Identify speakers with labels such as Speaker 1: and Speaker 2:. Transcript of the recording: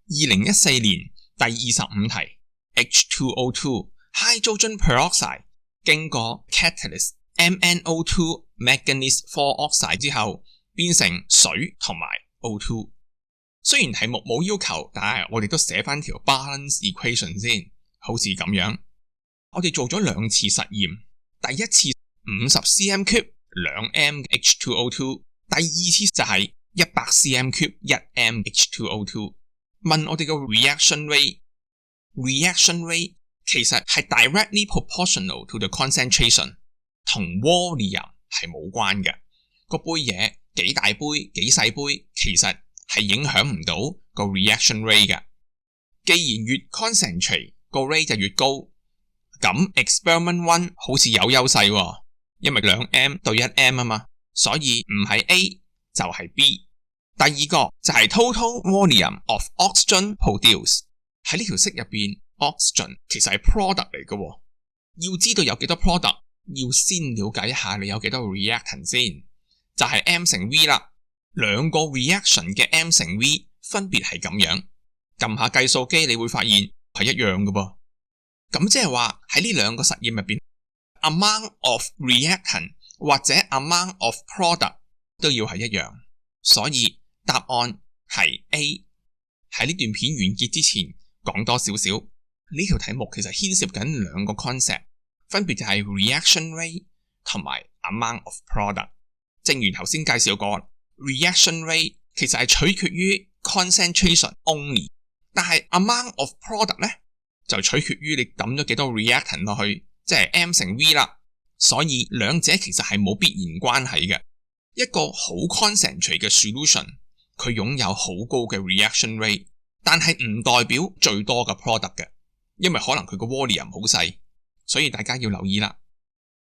Speaker 1: 2014年第25題 H2O2 Hydrogen peroxide 經過 catalyst MnO2 manganese 4 oxide 之後變成水同埋 O2。 雖然題目冇要求，但係我哋都寫翻條 balance equation 先，好似咁樣。我哋做咗2次實驗，第一次50 cm cube 2m H2O2， 第二次就係100 cm cube 1m H2O2。 問我哋嘅 reaction rate 其實係 directly proportional to the concentration， 同 volume 係冇關嘅。個杯嘢幾大杯幾細杯，其實係影響唔到個 reaction rate 嘅。既然越 concentrate 個 rate 就越高，咁 experiment 1好似有優勢喎，因為 2m 對 1m 啊嘛，所以唔係 A 就係 B。第二個就係 total volume of oxygen produced。 喺呢條式入邊 oxygen 其實係 product 嚟嘅喎，要知道有幾多 product， 要先了解一下你有幾多 reactant 先，就係 M 乘 V 啦。兩個 reaction 嘅 M 乘 V 分別係咁樣，撳下計數機你會發現係一樣嘅噃。咁即係話喺呢兩個實驗入邊 amount of reactant 或者 amount of product 都要係一樣，所以答案係 A。 喺呢段片完結之前講多少少，呢條題目其實牽涉緊兩個 concept， 分別就係 reaction rate 同埋 amount of product。 正如頭先介紹過， reaction rate 其實係取決於 concentration only， 但係 amount of product 呢就取決於你抌咗幾多 reactant 落去，即係 M 乘 V 啦。所以兩者其實係冇必然關係嘅。一個好 concentrate 嘅 solution， 佢擁有好高嘅 reaction rate， 但係唔代表最多嘅 product 嘅，因為可能佢個 volume 好細，所以大家要留意啦。